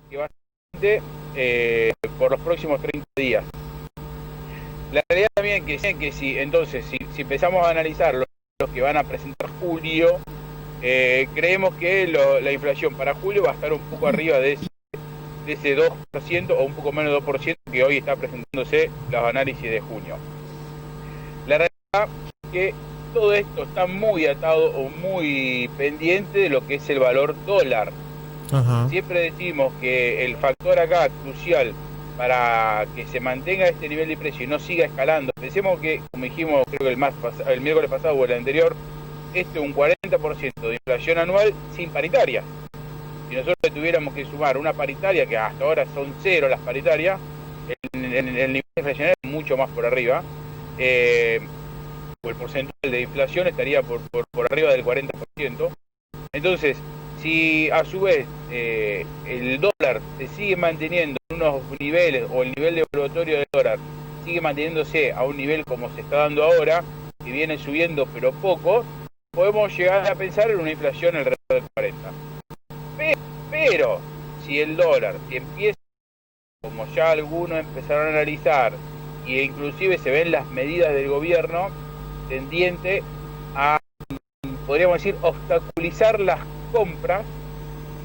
que bastante por los próximos 30 días. La realidad también que si empezamos a analizar los que van a presentar julio, creemos que la inflación para julio va a estar un poco arriba de ese 2% o un poco menos de 2% que hoy está presentándose los análisis de junio. La realidad es que todo esto está muy atado o muy pendiente de lo que es el valor dólar. Ajá. Siempre decimos que el factor acá crucial para que se mantenga este nivel de precio y no siga escalando, pensemos que, como dijimos, creo que el miércoles pasado o el anterior, un 40% de inflación anual sin paritaria. Si nosotros tuviéramos que sumar una paritaria, que hasta ahora son cero las paritarias, el nivel inflacionario es mucho más por arriba, o el porcentaje de inflación estaría por arriba del 40%. Entonces, si a su vez el dólar se sigue manteniendo en unos niveles, o el nivel de evaluatorio del dólar sigue manteniéndose a un nivel como se está dando ahora, que viene subiendo pero poco, podemos llegar a pensar en una inflación alrededor del 40. Pero si el dólar empieza, como ya algunos empezaron a analizar, e inclusive se ven las medidas del gobierno tendiente a, podríamos decir, obstaculizar las compras,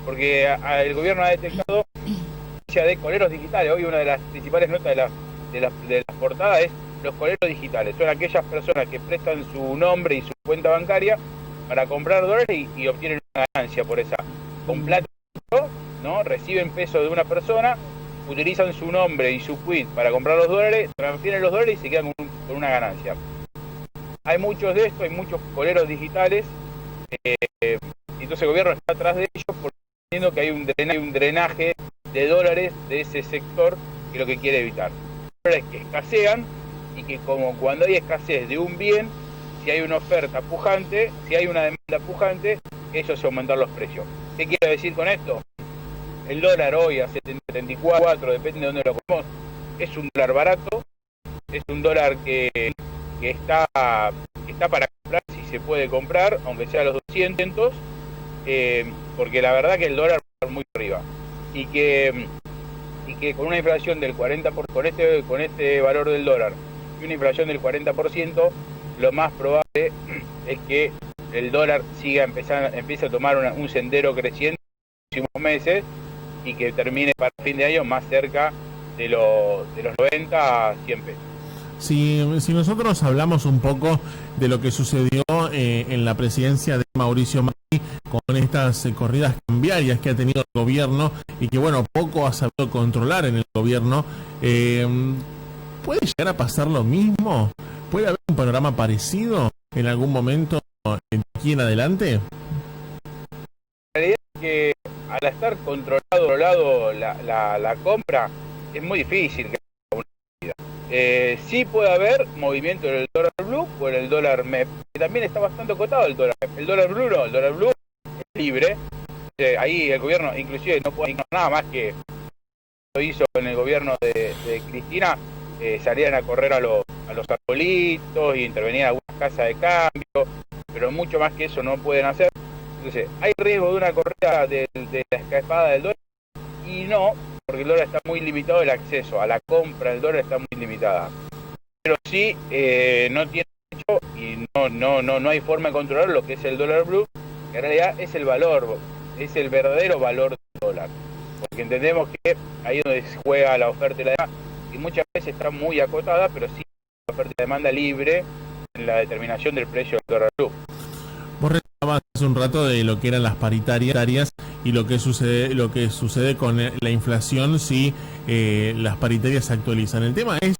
porque el gobierno ha detectado ya de coleros digitales. Hoy una de las principales notas de las portadas es los coleros digitales. Son aquellas personas que prestan su nombre y su cuenta bancaria para comprar dólares y obtienen una ganancia por esa. Con plata, ¿no? Reciben pesos de una persona, utilizan su nombre y su quit para comprar los dólares, transfieren los dólares y se quedan con una ganancia. Hay muchos de estos, hay muchos coleros digitales, entonces el gobierno está atrás de ellos porque entiendo que hay un drenaje de dólares de ese sector, que es lo que quiere evitar. Dólares que escasean, y que como cuando hay escasez de un bien, si hay una oferta pujante, si hay una demanda pujante, eso es aumentar los precios. ¿Qué quiero decir con esto? El dólar hoy a 74, depende de dónde lo comemos, es un dólar barato, es un dólar que está para comprar, si se puede comprar, aunque sea a los 200, porque la verdad que el dólar va a estar muy arriba. Y que con una inflación del 40%, con este valor del dólar, y una inflación del 40%, lo más probable es que el dólar empiece a tomar un sendero creciente en los próximos meses, y que termine para fin de año más cerca de los 90 a 100 pesos. Si nosotros hablamos un poco de lo que sucedió en la presidencia de Mauricio Macri con estas corridas cambiarias que ha tenido el gobierno y que, bueno, poco ha sabido controlar en el gobierno, ¿puede llegar a pasar lo mismo? ¿Puede haber un panorama parecido en algún momento de aquí en adelante? La realidad es que al estar controlado la compra, es muy difícil que sí puede haber movimiento en el dólar blue o en el dólar MEP, que también está bastante acotado el dólar MEP. El dólar blue no, el dólar blue es libre. Ahí el gobierno inclusive no puede hacer nada más que lo hizo en el gobierno de Cristina, salían a correr a los arbolitos y intervenían algunas casas de cambio, pero mucho más que eso no pueden hacer. Entonces, ¿hay riesgo de una corrida de la escapada del dólar? Y no, porque el dólar está muy limitado, el acceso a la compra del dólar está muy limitada. Pero sí, no tiene hecho y no hay forma de controlar lo que es el dólar blue, que en realidad es el valor, es el verdadero valor del dólar. Porque entendemos que ahí es donde se juega la oferta y la demanda, y muchas veces está muy acotada, pero sí la oferta y la demanda libre en la determinación del precio del dólar blue. Vos reclamabas hace un rato de lo que eran las paritarias y lo que sucede con la inflación si las paritarias se actualizan. El tema es,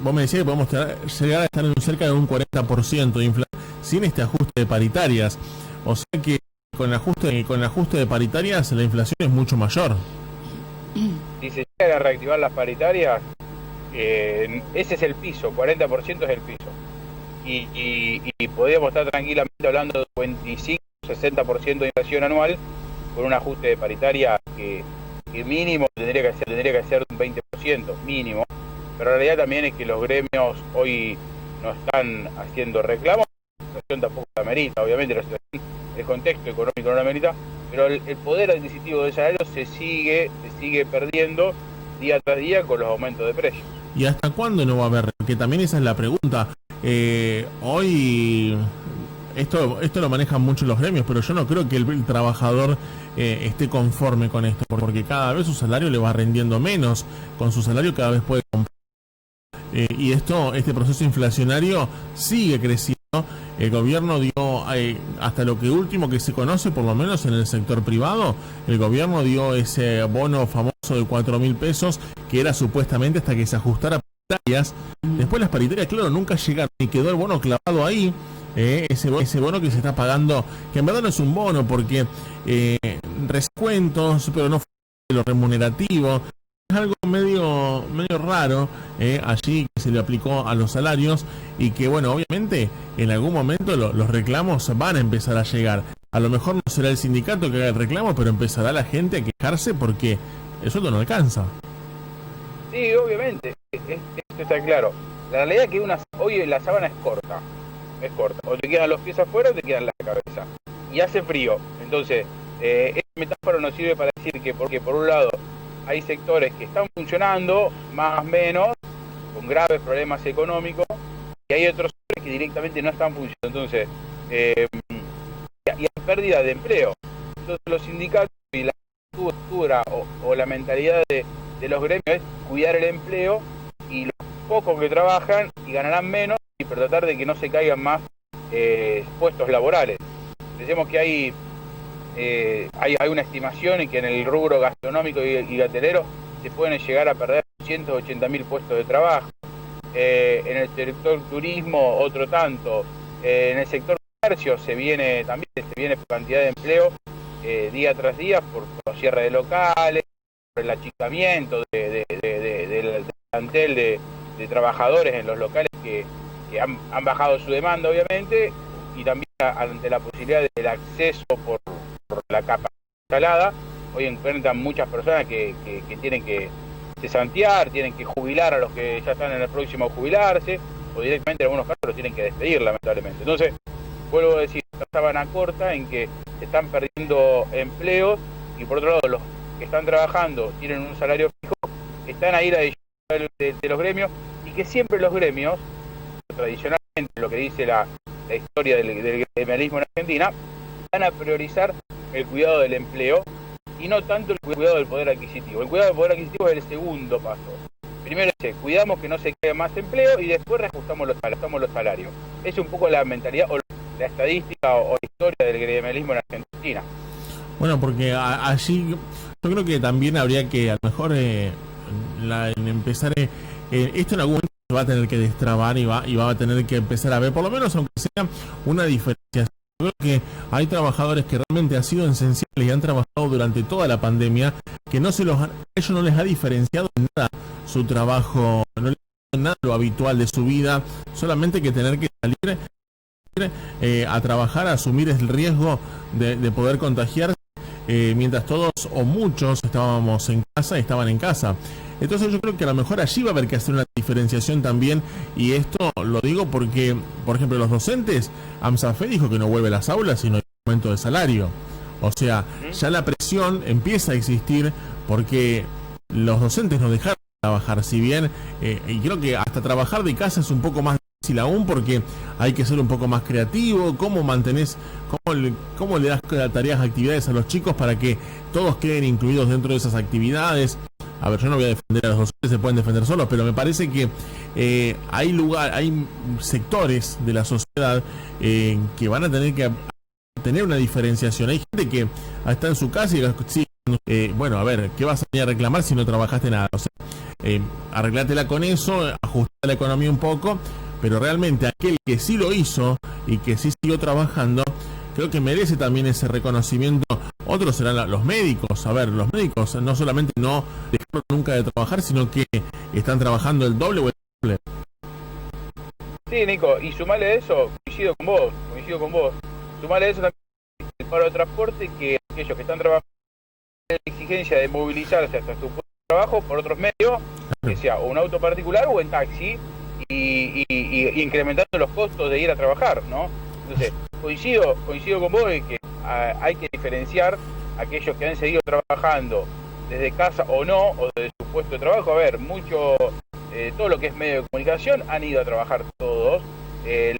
vos me decías que podemos llegar a estar en cerca de un 40% de inflación sin este ajuste de paritarias. O sea que con el ajuste de paritarias la inflación es mucho mayor. Si se llega a reactivar las paritarias, ese es el piso, 40% es el piso. Y podríamos estar tranquilamente hablando de 25-60% de inflación anual, con un ajuste de paritaria que mínimo tendría que ser un 20% mínimo. Pero la realidad también es que los gremios hoy no están haciendo reclamos, la situación tampoco la amerita, obviamente el contexto económico no la amerita, pero el poder adquisitivo del salario se sigue perdiendo día tras día con los aumentos de precios. ¿Y hasta cuándo no va a haber? Que también esa es la pregunta. Hoy esto lo manejan mucho los gremios, pero yo no creo que el trabajador esté conforme con esto, porque cada vez su salario le va rendiendo menos, con su salario cada vez puede comprar. Y este proceso inflacionario sigue creciendo. El gobierno dio, hasta lo que último que se conoce, por lo menos en el sector privado, el gobierno dio ese bono famoso de 4.000 pesos, que era supuestamente hasta que se ajustara a paritarias. Después las paritarias, claro, nunca llegaron y quedó el bono clavado ahí. Ese bono que se está pagando, que en verdad no es un bono, porque descuentos, pero no fue lo remunerativo. Es algo medio raro allí que se le aplicó a los salarios y que, bueno, obviamente en algún momento los reclamos van a empezar a llegar. A lo mejor no será el sindicato que haga el reclamo, pero empezará la gente a quejarse porque el sueldo no alcanza. Sí, obviamente, esto está claro. La realidad es que hoy la sábana es corta. O te quedan los pies afuera o te quedan la cabeza. Y hace frío. Entonces, esta metáfora nos sirve para decir que, porque por un lado hay sectores que están funcionando, más o menos, con graves problemas económicos, y hay otros sectores que directamente no están funcionando. Entonces, y hay pérdida de empleo. Entonces, los sindicatos y la cultura o la mentalidad de los gremios es cuidar el empleo, y los pocos que trabajan y ganarán menos, y por tratar de que no se caigan más puestos laborales. Decimos que hay una estimación y que en el rubro gastronómico y hotelero se pueden llegar a perder 180.000 puestos de trabajo. En el sector turismo otro tanto. En el sector comercio se viene cantidad de empleo día tras día por los cierres de locales, por el achicamiento del plantel de trabajadores en los locales que han bajado su demanda, obviamente, y también ante la posibilidad del acceso por la capa instalada. Hoy enfrentan muchas personas que tienen que cesantear, tienen que jubilar a los que ya están en el próximo a jubilarse, o directamente en algunos casos los tienen que despedir, lamentablemente. Entonces, vuelvo a decir, esta sábana corta en que se están perdiendo empleos, y por otro lado los que están trabajando tienen un salario fijo, están ahí de los gremios, y que siempre los gremios, tradicionalmente, lo que dice la historia del gremialismo en Argentina, van a priorizar el cuidado del empleo y no tanto el cuidado del poder adquisitivo. El cuidado del poder adquisitivo es el segundo paso. Primero cuidamos que no se caiga más empleo y después reajustamos los salarios. Es un poco la mentalidad o la estadística o la historia del gremialismo en Argentina. Bueno, porque allí yo creo que también habría que a lo mejor empezar esto en algún momento se va a tener que destrabar y va a tener que empezar a ver, por lo menos aunque sea una diferenciación. Yo creo que hay trabajadores que realmente han sido esenciales y han trabajado durante toda la pandemia, que ellos no les ha diferenciado en nada su trabajo, no les ha nada lo habitual de su vida, solamente que tener que salir a trabajar, a asumir el riesgo de poder contagiarse, mientras todos o muchos estaban en casa. Entonces yo creo que a lo mejor allí va a haber que hacer una diferenciación también, y esto lo digo porque, por ejemplo, los docentes, AMSAFE dijo que no vuelve a las aulas sino hay aumento de salario. O sea, ya la presión empieza a existir porque los docentes no dejaron de trabajar, si bien, y creo que hasta trabajar de casa es un poco más difícil aún porque hay que ser un poco más creativo, cómo le das tareas, actividades a los chicos para que todos queden incluidos dentro de esas actividades. A ver, yo no voy a defender a los docentes, se pueden defender solos, pero me parece que hay sectores de la sociedad que van a tener que tener una diferenciación. Hay gente que está en su casa y bueno, a ver, ¿qué vas a venir a reclamar si no trabajaste nada? O sea, arreglátela con eso, ajustá la economía un poco, pero realmente aquel que sí lo hizo y que sí siguió trabajando, creo que merece también ese reconocimiento. Otros serán los médicos. A ver, los médicos no solamente no dejaron nunca de trabajar, sino que están trabajando el doble o el triple. Sí, Nico, y sumale eso, coincido con vos. Sumale eso también el paro de transporte, que aquellos que están trabajando tienen la exigencia de movilizarse hasta su puesto de trabajo por otros medios, que sea un auto particular o en taxi, y incrementando los costos de ir a trabajar, ¿no? Entonces, coincido con vos en que hay que diferenciar aquellos que han seguido trabajando desde casa o no, o desde su puesto de trabajo. A ver, todo lo que es medio de comunicación han ido a trabajar todos,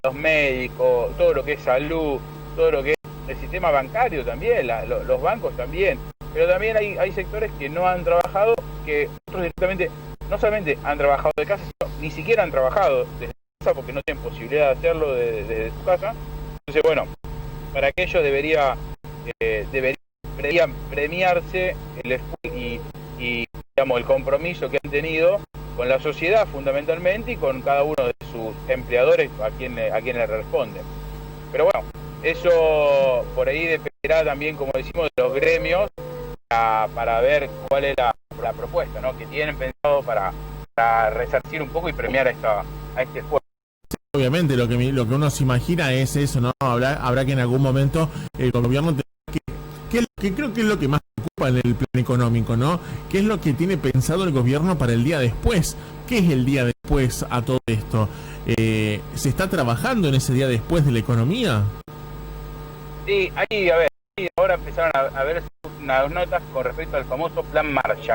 los médicos, todo lo que es salud, todo lo que es el sistema bancario también, los bancos también, pero también hay sectores que no han trabajado, que otros directamente no solamente han trabajado de casa, sino ni siquiera han trabajado desde casa porque no tienen posibilidad de hacerlo desde su casa. Entonces, bueno, para aquellos debería premiarse el esfuerzo y digamos, el compromiso que han tenido con la sociedad fundamentalmente y con cada uno de sus empleadores a quien le responden. Pero bueno, eso por ahí dependerá también, como decimos, de los gremios para ver cuál es la propuesta, ¿no?, que tienen pensado para resarcir un poco y premiar a este esfuerzo. Obviamente lo que uno se imagina es eso, ¿no? Habrá que en algún momento el gobierno que creo que es lo que más preocupa en el plan económico, ¿no? ¿Qué es lo que tiene pensado el gobierno para el día después? ¿Qué es el día después a todo esto? ¿Se está trabajando en ese día después de la economía? Sí, ahora empezaron a ver unas notas con respecto al famoso Plan Marshall.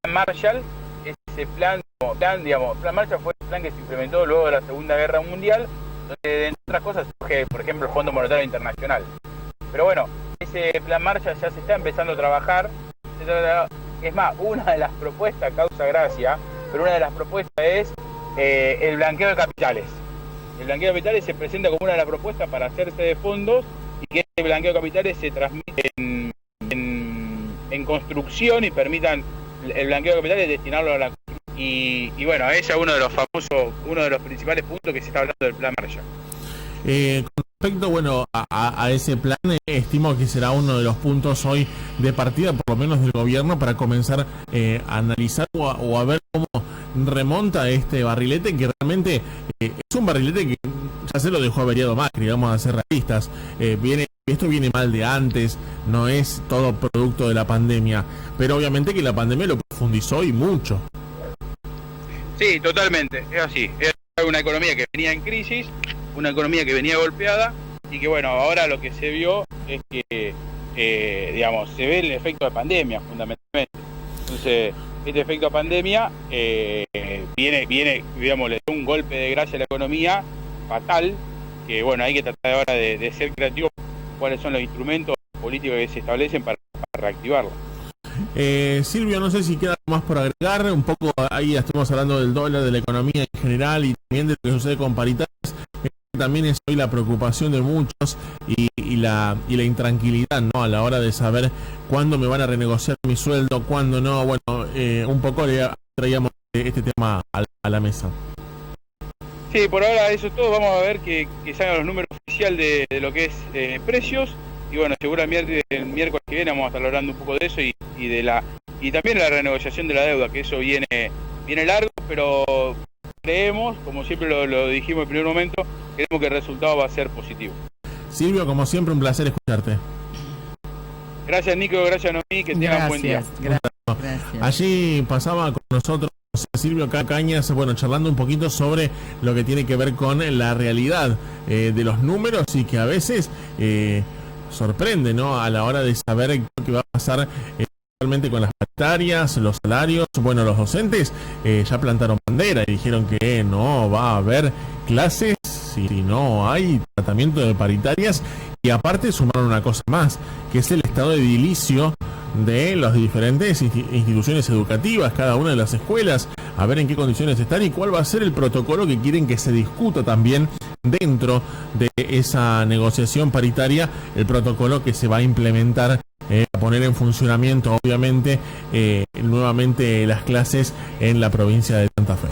Plan Marshall es ese plan Marshall fue el plan que se implementó luego de la Segunda Guerra Mundial, donde entre otras cosas surge, por ejemplo, el Fondo Monetario Internacional. Pero bueno, ese Plan Marshall ya se está empezando a trabajar. Es más, una de las propuestas, causa gracia, pero una de las propuestas es el blanqueo de capitales. El blanqueo de capitales se presenta como una de las propuestas para hacerse de fondos y que ese blanqueo de capitales se transmite en construcción y permitan el blanqueo de capitales destinarlo a la construcción. Y bueno, ese es uno de los principales puntos que se está hablando del Plan Marshall. Con respecto, bueno, a ese plan, estimo que será uno de los puntos hoy de partida, por lo menos del gobierno, para comenzar a analizar o a ver cómo remonta este barrilete, que realmente es un barrilete que ya se lo dejó averiado Macri, vamos a ser realistas. Esto viene mal de antes, no es todo producto de la pandemia, pero obviamente que la pandemia lo profundizó y mucho. Sí, totalmente, es así. Es una economía que venía en crisis, una economía que venía golpeada y que bueno, ahora lo que se vio es que, se ve el efecto de pandemia fundamentalmente. Entonces, este efecto de pandemia viene, digamos, le da un golpe de gracia a la economía fatal, que bueno, hay que tratar ahora de ser creativos cuáles son los instrumentos políticos que se establecen para reactivarlo. Silvio, no sé si queda algo más por agregar, un poco ahí estamos hablando del dólar, de la economía en general y también de lo que sucede con paritarias. También es hoy la preocupación de muchos y la intranquilidad, ¿no?, a la hora de saber cuándo me van a renegociar mi sueldo, cuándo no. Bueno, un poco le traíamos este tema a la mesa. Sí, por ahora eso es todo. Vamos a ver que salgan los números oficiales de lo que es precios. Y bueno, seguramente el miércoles que viene vamos a estar hablando un poco de eso y también de la renegociación de la deuda, que eso viene largo, pero creemos, como siempre lo dijimos en el primer momento, creemos que el resultado va a ser positivo. Silvio, como siempre, un placer escucharte. Gracias, Nico, gracias, Noemí, que tengan buen día. Gracias. Allí pasaba con nosotros Silvio Cañas, bueno, charlando un poquito sobre lo que tiene que ver con la realidad de los números y que a veces sorprende, ¿no?, a la hora de saber qué va a pasar realmente con las paritarias, los salarios. Bueno, los docentes ya plantaron bandera y dijeron que no va a haber clases si no hay tratamiento de paritarias, y aparte sumaron una cosa más, que es el estado de edilicio de las diferentes instituciones educativas, cada una de las escuelas, a ver en qué condiciones están y cuál va a ser el protocolo que quieren que se discuta también dentro de esa negociación paritaria, el protocolo que se va a implementar, a poner en funcionamiento, obviamente, nuevamente las clases en la provincia de Santa Fe.